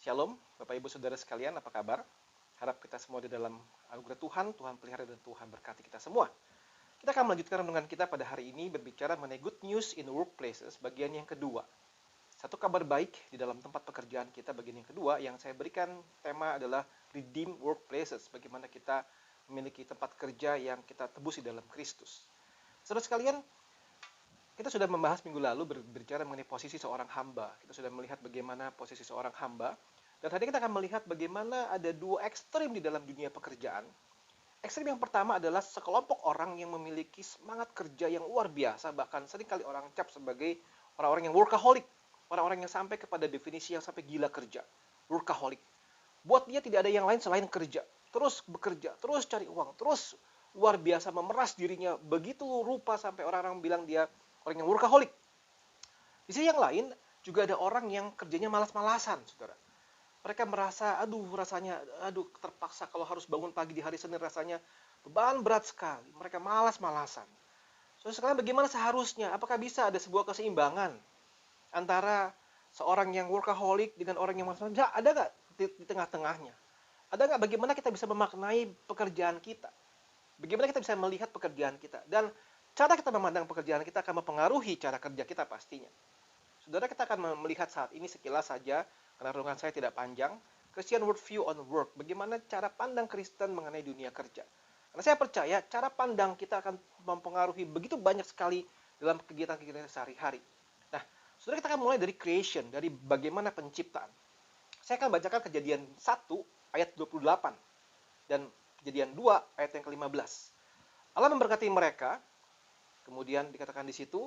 Shalom, Bapak Ibu Saudara sekalian, apa kabar? Harap kita semua di dalam anugerah Tuhan, Tuhan pelihara dan Tuhan berkati kita semua. Kita akan melanjutkan renungan kita pada hari ini berbicara mengenai good news in workplaces, bagian yang kedua. Satu kabar baik di dalam tempat pekerjaan kita, bagian yang kedua, yang saya berikan tema adalah redeem workplaces, bagaimana kita memiliki tempat kerja yang kita tebus di dalam Kristus. Saudara sekalian, kita sudah membahas minggu lalu berbicara mengenai posisi seorang hamba. Kita sudah melihat bagaimana posisi seorang hamba. Dan hari ini kita akan melihat bagaimana ada dua ekstrim di dalam dunia pekerjaan. Ekstrim yang pertama adalah sekelompok orang yang memiliki semangat kerja yang luar biasa. Bahkan seringkali orang cap sebagai orang-orang yang workaholic. Orang-orang yang sampai kepada definisi yang sampai gila kerja. Workaholic. Buat dia tidak ada yang lain selain kerja. Terus bekerja, terus cari uang, terus luar biasa memeras dirinya. Begitu rupa sampai orang-orang bilang dia orang yang workaholic. Di sisi yang lain, juga ada orang yang kerjanya malas-malasan, saudara. Mereka merasa, rasanya terpaksa kalau harus bangun pagi di hari Senin, rasanya beban berat sekali. Mereka malas-malasan. So, sekarang bagaimana seharusnya? Apakah bisa ada sebuah keseimbangan antara seorang yang workaholic dengan orang yang malas-malasan? Ada nggak di tengah-tengahnya? Ada nggak bagaimana kita bisa memaknai pekerjaan kita? Bagaimana kita bisa melihat pekerjaan kita? Dan cara kita memandang pekerjaan kita akan mempengaruhi cara kerja kita pastinya. Saudara, kita akan melihat saat ini sekilas saja, karena renungan saya tidak panjang, Christian Worldview on Work, bagaimana cara pandang Kristen mengenai dunia kerja. Karena saya percaya cara pandang kita akan mempengaruhi begitu banyak sekali dalam kegiatan-kegiatan sehari-hari. Nah, saudara, kita akan mulai dari creation, dari bagaimana penciptaan. Saya akan bacakan Kejadian 1 ayat 28 dan Kejadian 2 ayat yang ke-15. Allah memberkati mereka. Kemudian dikatakan di situ,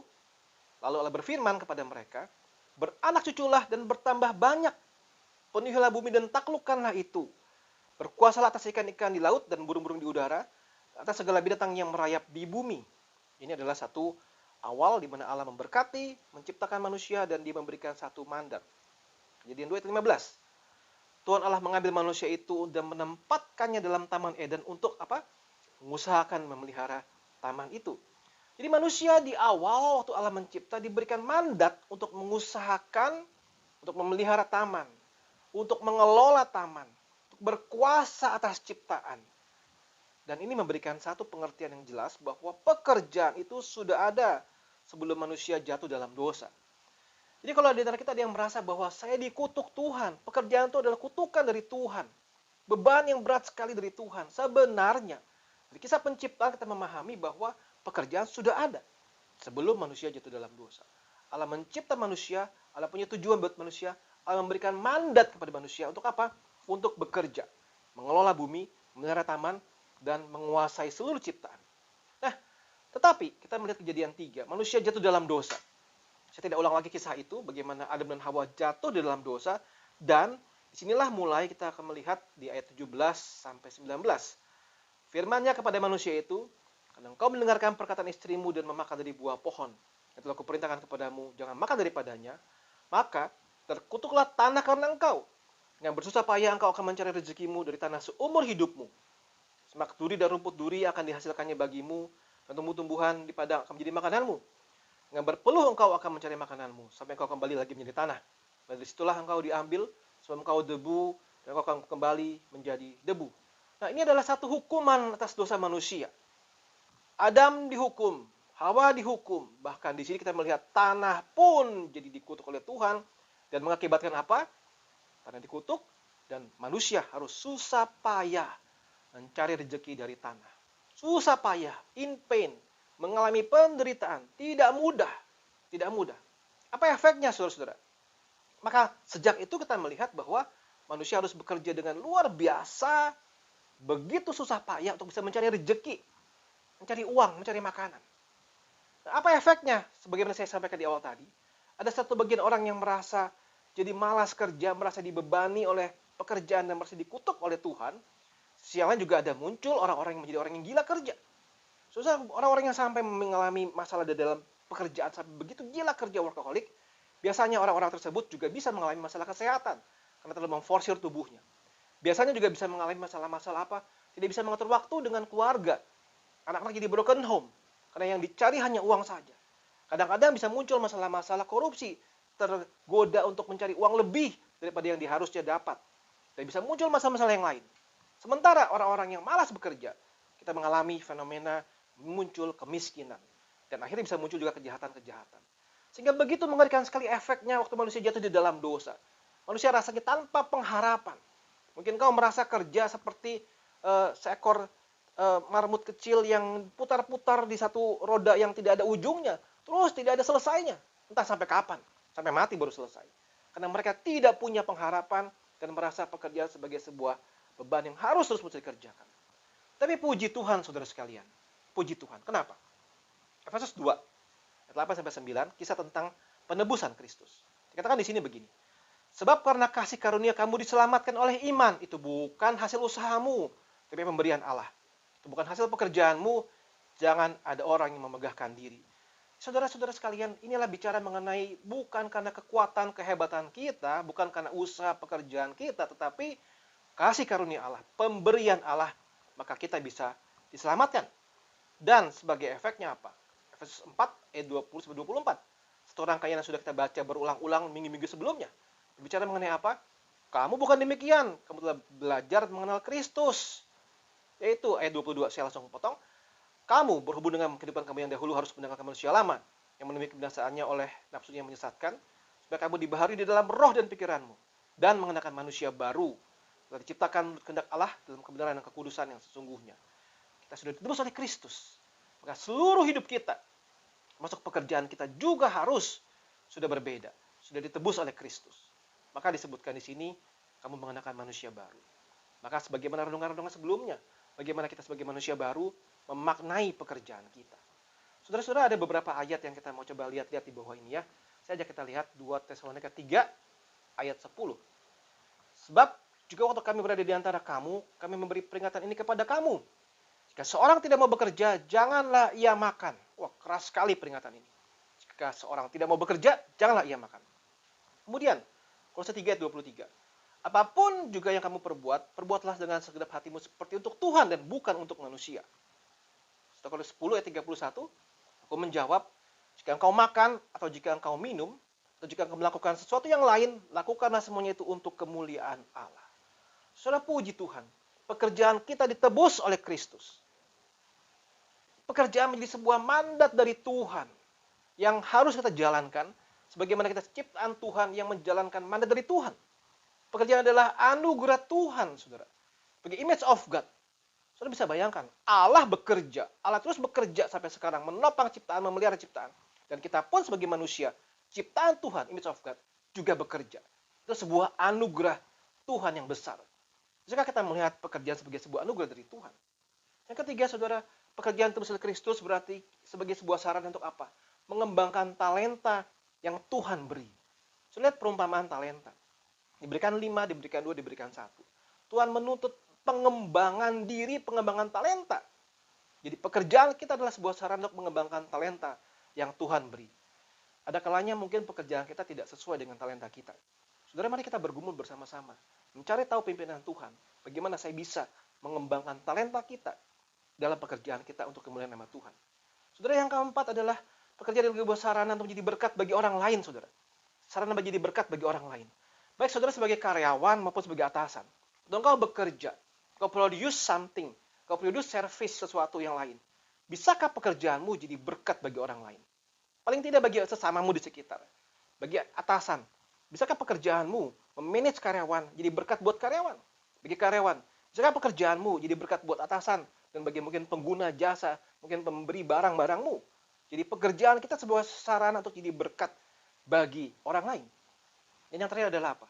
lalu Allah berfirman kepada mereka, beranak cuculah dan bertambah banyak, penuhilah bumi dan taklukkanlah itu, berkuasalah atas ikan-ikan di laut dan burung-burung di udara, atas segala binatang yang merayap di bumi. Ini adalah satu awal di mana Allah memberkati, menciptakan manusia dan dia memberikan satu mandat. Kejadian 2 ayat 15. Tuhan Allah mengambil manusia itu dan menempatkannya dalam Taman Eden untuk apa? Mengusahakan memelihara taman itu. Jadi manusia di awal waktu Allah mencipta diberikan mandat untuk mengusahakan, untuk memelihara taman, untuk mengelola taman, untuk berkuasa atas ciptaan. Dan ini memberikan satu pengertian yang jelas bahwa pekerjaan itu sudah ada sebelum manusia jatuh dalam dosa. Jadi kalau di antara kita ada yang merasa bahwa saya dikutuk Tuhan, pekerjaan itu adalah kutukan dari Tuhan, beban yang berat sekali dari Tuhan. Sebenarnya, di kisah penciptaan kita memahami bahwa pekerjaan sudah ada sebelum manusia jatuh dalam dosa. Allah mencipta manusia, Allah punya tujuan buat manusia, Allah memberikan mandat kepada manusia untuk apa? Untuk bekerja, mengelola bumi, memelihara taman, dan menguasai seluruh ciptaan. Nah, tetapi kita melihat Kejadian 3, manusia jatuh dalam dosa. Saya tidak ulang lagi kisah itu, bagaimana Adam dan Hawa jatuh di dalam dosa, dan disinilah mulai kita akan melihat di ayat 17 sampai 19. Firman-Nya kepada manusia itu, karena engkau mendengarkan perkataan istrimu dan memakan dari buah pohon yang telah kuperintahkan kepadamu, jangan makan daripadanya, maka terkutuklah tanah karena engkau. Dengan bersusah payah engkau akan mencari rezekimu dari tanah seumur hidupmu. Semak duri dan rumput duri akan dihasilkannya bagimu, dan tumbuh-tumbuhan di padang akan menjadi makananmu. Dengan berpeluh engkau akan mencari makananmu, sampai engkau kembali lagi menjadi tanah. Dan dari situlah engkau diambil, sebab engkau debu, dan engkau akan kembali menjadi debu. Nah, ini adalah satu hukuman atas dosa manusia. Adam dihukum, Hawa dihukum, bahkan di sini kita melihat tanah pun jadi dikutuk oleh Tuhan, dan mengakibatkan apa? Tanah dikutuk, dan manusia harus susah payah mencari rezeki dari tanah. Susah payah, in pain, mengalami penderitaan, tidak mudah. Tidak mudah. Apa efeknya, saudara-saudara? Maka sejak itu kita melihat bahwa manusia harus bekerja dengan luar biasa, begitu susah payah untuk bisa mencari rezeki, mencari uang, mencari makanan. Nah, apa efeknya? Sebagaimana saya sampaikan di awal tadi, ada satu bagian orang yang merasa jadi malas kerja, merasa dibebani oleh pekerjaan dan merasa dikutuk oleh Tuhan. Sisi yang lain juga ada muncul orang-orang yang menjadi orang yang gila kerja. Susah, orang-orang yang sampai mengalami masalah di dalam pekerjaan sampai begitu gila kerja workaholic, biasanya orang-orang tersebut juga bisa mengalami masalah kesehatan karena terlalu memforsir tubuhnya. Biasanya juga bisa mengalami masalah-masalah apa? Tidak bisa mengatur waktu dengan keluarga. Anak-anak jadi broken home karena yang dicari hanya uang saja. Kadang-kadang bisa muncul masalah-masalah korupsi, tergoda untuk mencari uang lebih daripada yang diharusnya dapat. Dan bisa muncul masalah-masalah yang lain. Sementara orang-orang yang malas bekerja, kita mengalami fenomena muncul kemiskinan. Dan akhirnya bisa muncul juga kejahatan-kejahatan. Sehingga begitu mengerikan sekali efeknya waktu manusia jatuh di dalam dosa. Manusia rasanya tanpa pengharapan. Mungkin kau merasa kerja seperti seekor marmut kecil yang putar-putar di satu roda yang tidak ada ujungnya. Terus tidak ada selesainya. Entah sampai kapan. Sampai mati baru selesai. Karena mereka tidak punya pengharapan dan merasa pekerjaan sebagai sebuah beban yang harus terus dikerjakan. Tapi puji Tuhan, saudara sekalian. Puji Tuhan. Kenapa? Efesus 2, ayat 8-9, kisah tentang penebusan Kristus. Dikatakan di sini begini. Sebab karena kasih karunia kamu diselamatkan oleh iman. Itu bukan hasil usahamu, tapi pemberian Allah. Itu bukan hasil pekerjaanmu. Jangan ada orang yang memegahkan diri. Saudara-saudara sekalian, inilah bicara mengenai bukan karena kekuatan, kehebatan kita, bukan karena usaha pekerjaan kita, tetapi kasih karunia Allah, pemberian Allah, maka kita bisa diselamatkan. Dan sebagai efeknya apa? Efesus 4 ayat 20-24. Satu rangkaian yang sudah kita baca berulang-ulang minggu-minggu sebelumnya. Bicara mengenai apa? Kamu bukan demikian. Kamu telah belajar mengenal Kristus. Yaitu ayat 22, saya langsung potong. Kamu berhubung dengan kehidupan kamu yang dahulu harus mendengarkan manusia lama, yang menemui kebinasaannya oleh nafsunya yang menyesatkan, supaya kamu dibaharui di dalam roh dan pikiranmu, dan mengenakan manusia baru, telah diciptakan kehendak Allah dalam kebenaran dan kekudusan yang sesungguhnya. Kita sudah ditebus oleh Kristus. Maka seluruh hidup kita, masuk pekerjaan kita juga harus sudah berbeda. Sudah ditebus oleh Kristus. Maka disebutkan di sini, kamu mengenakan manusia baru. Maka sebagaimana renungan-renungan sebelumnya, bagaimana kita sebagai manusia baru memaknai pekerjaan kita. Saudara-saudara, ada beberapa ayat yang kita mau coba lihat-lihat di bawah ini ya. Saya ajak kita lihat 2 Tesalonika 3 ayat 10. Sebab juga waktu kami berada di antara kamu, kami memberi peringatan ini kepada kamu. Jika seorang tidak mau bekerja, janganlah ia makan. Wah, keras sekali peringatan ini. Jika seorang tidak mau bekerja, janganlah ia makan. Kemudian, Kolose 3 ayat 23. Apapun juga yang kamu perbuat, perbuatlah dengan segenap hatimu seperti untuk Tuhan dan bukan untuk manusia. 1 Korintus 10 ayat 31, aku menjawab, jika engkau makan atau jika engkau minum, atau jika engkau melakukan sesuatu yang lain, lakukanlah semuanya itu untuk kemuliaan Allah. Saudara, puji Tuhan, pekerjaan kita ditebus oleh Kristus. Pekerjaan menjadi sebuah mandat dari Tuhan yang harus kita jalankan sebagaimana kita ciptaan Tuhan yang menjalankan mandat dari Tuhan. Pekerjaan adalah anugerah Tuhan, saudara. Sebagai image of God. Saudara bisa bayangkan, Allah bekerja. Allah terus bekerja sampai sekarang, menopang ciptaan, memelihara ciptaan. Dan kita pun sebagai manusia, ciptaan Tuhan, image of God, juga bekerja. Itu sebuah anugerah Tuhan yang besar. Jika kita melihat pekerjaan sebagai sebuah anugerah dari Tuhan. Yang ketiga, saudara, pekerjaan tebus oleh Kristus berarti sebagai sebuah saran untuk apa? Mengembangkan talenta yang Tuhan beri. Sudah lihat perumpamaan talenta. Diberikan 5, diberikan 2, diberikan 1. Tuhan menuntut pengembangan diri, pengembangan talenta. Jadi pekerjaan kita adalah sebuah saran untuk mengembangkan talenta yang Tuhan beri. Ada kalanya mungkin pekerjaan kita tidak sesuai dengan talenta kita. Saudara, mari kita bergumul bersama-sama. Mencari tahu pimpinan Tuhan. Bagaimana saya bisa mengembangkan talenta kita dalam pekerjaan kita untuk kemuliaan nama Tuhan. Saudara, yang keempat adalah pekerjaan yang sebuah sarana untuk menjadi berkat bagi orang lain, saudara. Sarana menjadi berkat bagi orang lain. Baik saudara sebagai karyawan maupun sebagai atasan. Dan kau bekerja, kau produce something, kau produce service sesuatu yang lain. Bisakah pekerjaanmu jadi berkat bagi orang lain? Paling tidak bagi sesamamu di sekitar. Bagi atasan, bisakah pekerjaanmu memanage karyawan jadi berkat buat karyawan? Bagi karyawan, bisakah pekerjaanmu jadi berkat buat atasan? Dan bagi mungkin pengguna jasa, mungkin pemberi barang-barangmu. Jadi pekerjaan kita sebuah sarana untuk jadi berkat bagi orang lain. Dan yang terakhir adalah apa?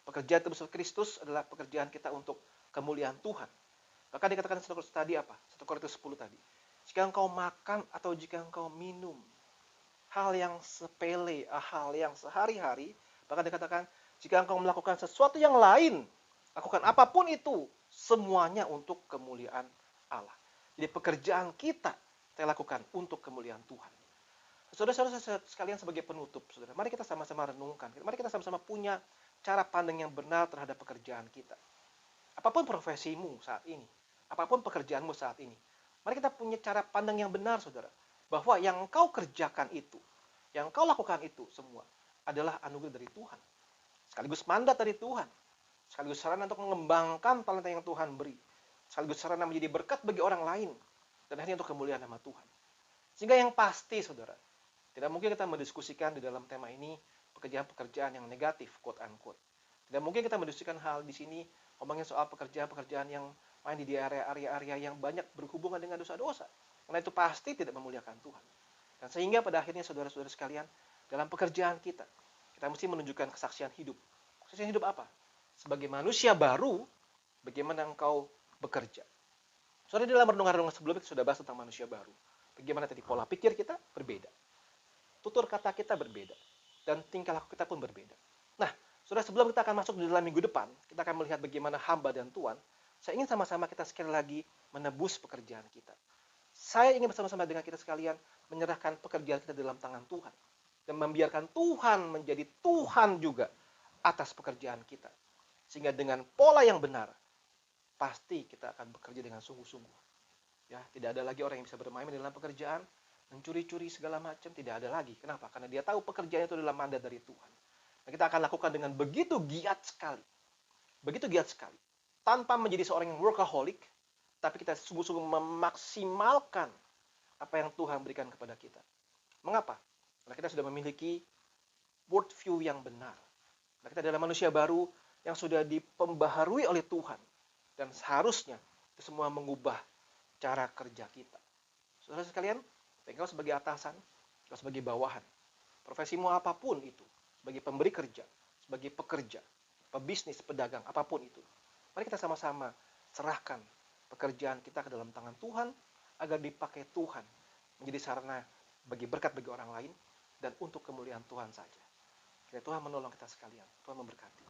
Pekerjaan tebus Kristus adalah pekerjaan kita untuk kemuliaan Tuhan. Maka dikatakan 1 Korintus tadi apa? 1 Korintus 10 tadi. Jika engkau makan atau jika engkau minum, hal yang sepele, hal yang sehari-hari, bahkan dikatakan jika engkau melakukan sesuatu yang lain, lakukan apapun itu, semuanya untuk kemuliaan Allah. Jadi pekerjaan kita lakukan untuk kemuliaan Tuhan. Saudara-saudara sekalian sebagai penutup, saudara, mari kita sama-sama renungkan. Mari kita sama-sama punya cara pandang yang benar terhadap pekerjaan kita. Apapun profesimu saat ini, apapun pekerjaanmu saat ini, mari kita punya cara pandang yang benar, saudara. Bahwa yang kau kerjakan itu, yang kau lakukan itu semua adalah anugerah dari Tuhan. sekaligus mandat dari Tuhan, sekaligus sarana untuk mengembangkan talenta yang Tuhan beri, sekaligus sarana menjadi berkat bagi orang lain, dan akhirnya untuk kemuliaan nama Tuhan. Sehingga yang pasti, saudara, tidak mungkin kita mendiskusikan di dalam tema ini pekerjaan-pekerjaan yang negatif, quote unquote. Tidak mungkin kita mendiskusikan hal di sini, ngomongin soal pekerjaan-pekerjaan yang main di area-area yang banyak berhubungan dengan dosa-dosa. Karena itu pasti tidak memuliakan Tuhan. Dan sehingga pada akhirnya saudara-saudara sekalian, dalam pekerjaan kita mesti menunjukkan kesaksian hidup. Kesaksian hidup apa? Sebagai manusia baru, bagaimana engkau bekerja. Saudara, dalam renungan-renungan sebelumnya kita sudah bahas tentang manusia baru. Bagaimana tadi pola pikir kita berbeda. Tutur kata kita berbeda. Dan tingkah laku kita pun berbeda. Nah, saudara, sebelum kita akan masuk di dalam minggu depan, kita akan melihat bagaimana hamba dan Tuhan. Saya ingin sama-sama kita sekali lagi menebus pekerjaan kita. Saya ingin bersama-sama dengan kita sekalian menyerahkan pekerjaan kita dalam tangan Tuhan. Dan membiarkan Tuhan menjadi Tuhan juga atas pekerjaan kita. Sehingga dengan pola yang benar, pasti kita akan bekerja dengan sungguh-sungguh. Ya, tidak ada lagi orang yang bisa bermain dalam pekerjaan, mencuri-curi segala macam, tidak ada lagi. Kenapa? Karena dia tahu pekerjaan itu adalah mandat dari Tuhan. Dan kita akan lakukan dengan begitu giat sekali. Begitu giat sekali. Tanpa menjadi seorang yang workaholic, tapi kita sungguh-sungguh memaksimalkan apa yang Tuhan berikan kepada kita. Mengapa? Karena kita sudah memiliki worldview yang benar. Karena kita adalah manusia baru yang sudah dipembaharui oleh Tuhan. Dan seharusnya itu semua mengubah cara kerja kita. Saudara sekalian, engkau sebagai atasan, engkau sebagai bawahan, profesimu apapun itu, sebagai pemberi kerja, sebagai pekerja, pebisnis, pedagang, apapun itu. Mari kita sama-sama serahkan pekerjaan kita ke dalam tangan Tuhan, agar dipakai Tuhan menjadi sarana bagi berkat bagi orang lain, dan untuk kemuliaan Tuhan saja. Kiranya Tuhan menolong kita sekalian. Tuhan memberkati.